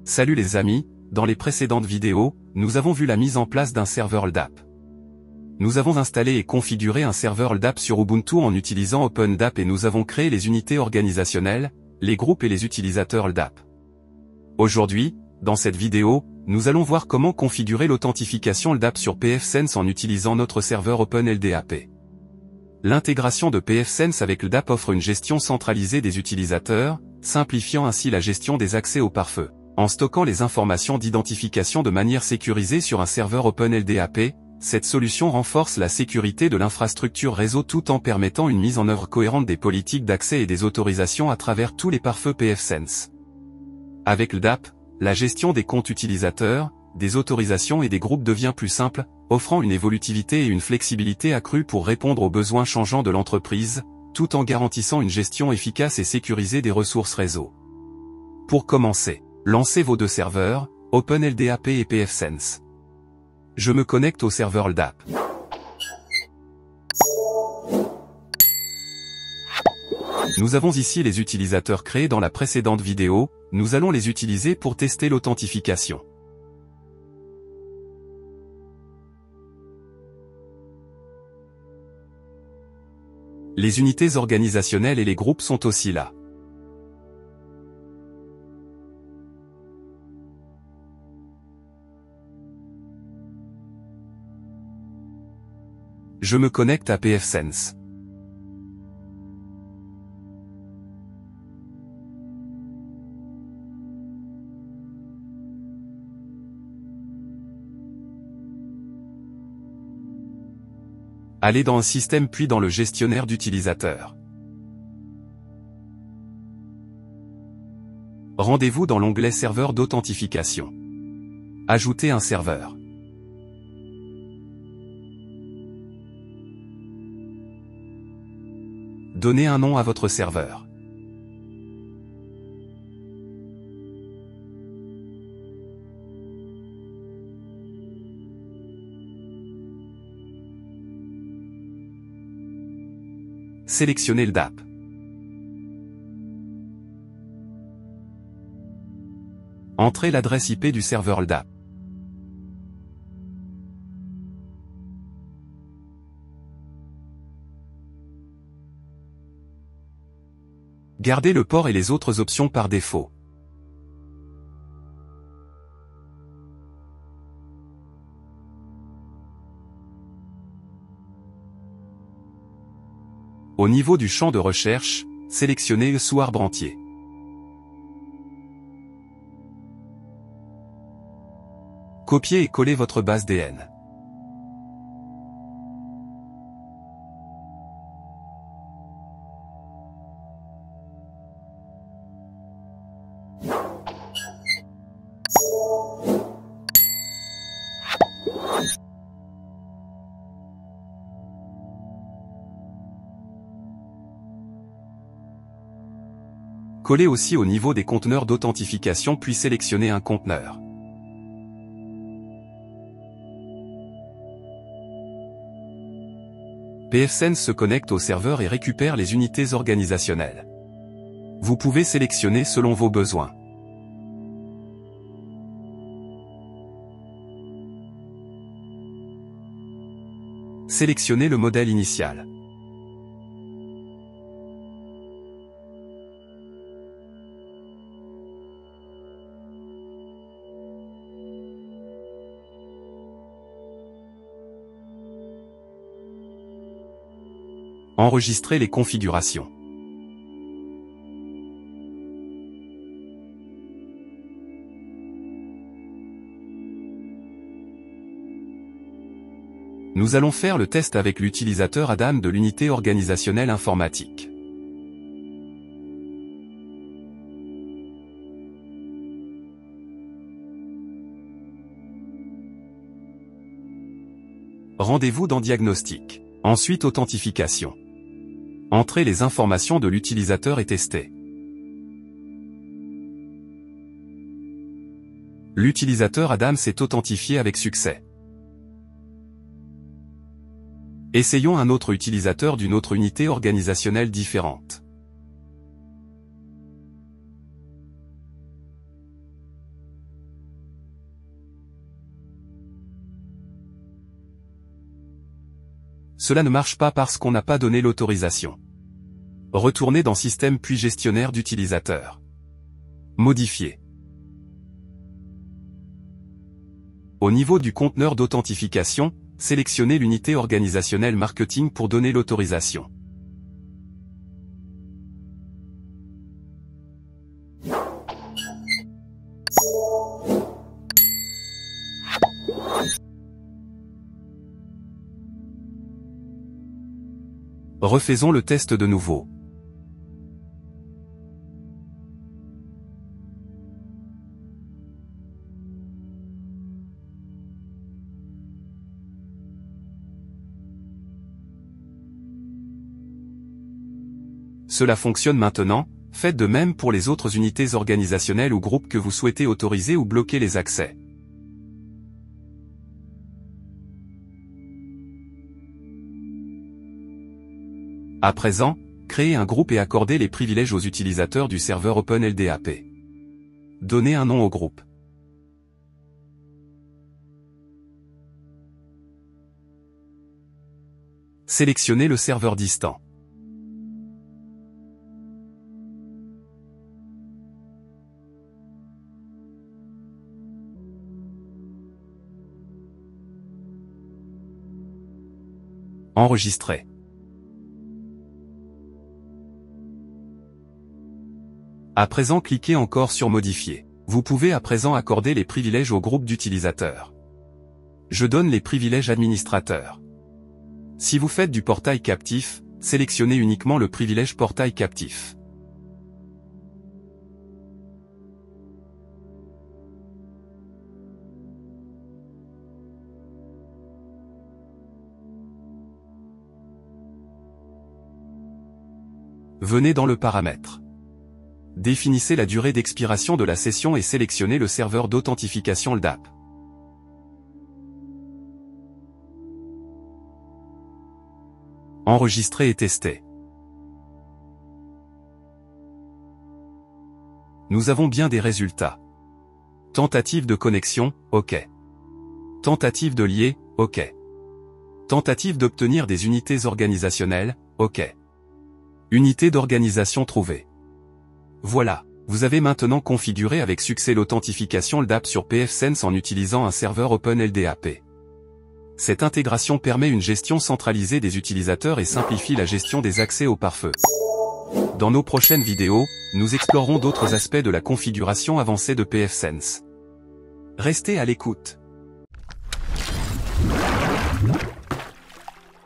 Salut les amis, dans les précédentes vidéos, nous avons vu la mise en place d'un serveur LDAP. Nous avons installé et configuré un serveur LDAP sur Ubuntu en utilisant OpenDAP et nous avons créé les unités organisationnelles, les groupes et les utilisateurs LDAP. Aujourd'hui, dans cette vidéo, nous allons voir comment configurer l'authentification LDAP sur pfSense en utilisant notre serveur OpenLDAP. L'intégration de pfSense avec LDAP offre une gestion centralisée des utilisateurs, simplifiant ainsi la gestion des accès au pare-feu. En stockant les informations d'identification de manière sécurisée sur un serveur OpenLDAP, cette solution renforce la sécurité de l'infrastructure réseau tout en permettant une mise en œuvre cohérente des politiques d'accès et des autorisations à travers tous les pare-feux pfSense. Avec LDAP, la gestion des comptes utilisateurs, des autorisations et des groupes devient plus simple, offrant une évolutivité et une flexibilité accrue pour répondre aux besoins changeants de l'entreprise, tout en garantissant une gestion efficace et sécurisée des ressources réseau. Pour commencer, lancez vos deux serveurs, OpenLDAP et pfSense. Je me connecte au serveur LDAP. Nous avons ici les utilisateurs créés dans la précédente vidéo, nous allons les utiliser pour tester l'authentification. Les unités organisationnelles et les groupes sont aussi là. Je me connecte à pfSense. Allez dans un système puis dans le gestionnaire d'utilisateurs. Rendez-vous dans l'onglet serveur d'authentification. Ajoutez un serveur. Donnez un nom à votre serveur. Sélectionnez LDAP. Entrez l'adresse IP du serveur LDAP. Gardez le port et les autres options par défaut. Au niveau du champ de recherche, sélectionnez sous arbre entier. Copiez et collez votre base DN. Collez aussi au niveau des conteneurs d'authentification puis sélectionnez un conteneur. pfSense se connecte au serveur et récupère les unités organisationnelles. Vous pouvez sélectionner selon vos besoins. Sélectionnez le modèle initial. Enregistrez les configurations. Nous allons faire le test avec l'utilisateur Adam de l'unité organisationnelle informatique. Rendez-vous dans Diagnostic. Ensuite Authentification. Entrez les informations de l'utilisateur et testez. L'utilisateur Adam s'est authentifié avec succès. Essayons un autre utilisateur d'une autre unité organisationnelle différente. Cela ne marche pas parce qu'on n'a pas donné l'autorisation. Retournez dans Système puis Gestionnaire d'utilisateur. Modifier. Au niveau du conteneur d'authentification, sélectionnez l'unité organisationnelle marketing pour donner l'autorisation. Refaisons le test de nouveau. Cela fonctionne maintenant, faites de même pour les autres unités organisationnelles ou groupes que vous souhaitez autoriser ou bloquer les accès. À présent, créez un groupe et accordez les privilèges aux utilisateurs du serveur OpenLDAP. Donnez un nom au groupe. Sélectionnez le serveur distant. Enregistrer. À présent cliquez encore sur Modifier. Vous pouvez à présent accorder les privilèges au groupe d'utilisateurs. Je donne les privilèges administrateurs. Si vous faites du portail captif, sélectionnez uniquement le privilège portail captif. Venez dans le paramètre. Définissez la durée d'expiration de la session et sélectionnez le serveur d'authentification LDAP. Enregistrer et tester. Nous avons bien des résultats. Tentative de connexion, OK. Tentative de lier, OK. Tentative d'obtenir des unités organisationnelles, OK. Unité d'organisation trouvée. Voilà, vous avez maintenant configuré avec succès l'authentification LDAP sur pfSense en utilisant un serveur OpenLDAP. Cette intégration permet une gestion centralisée des utilisateurs et simplifie la gestion des accès au pare-feu. Dans nos prochaines vidéos, nous explorerons d'autres aspects de la configuration avancée de pfSense. Restez à l'écoute.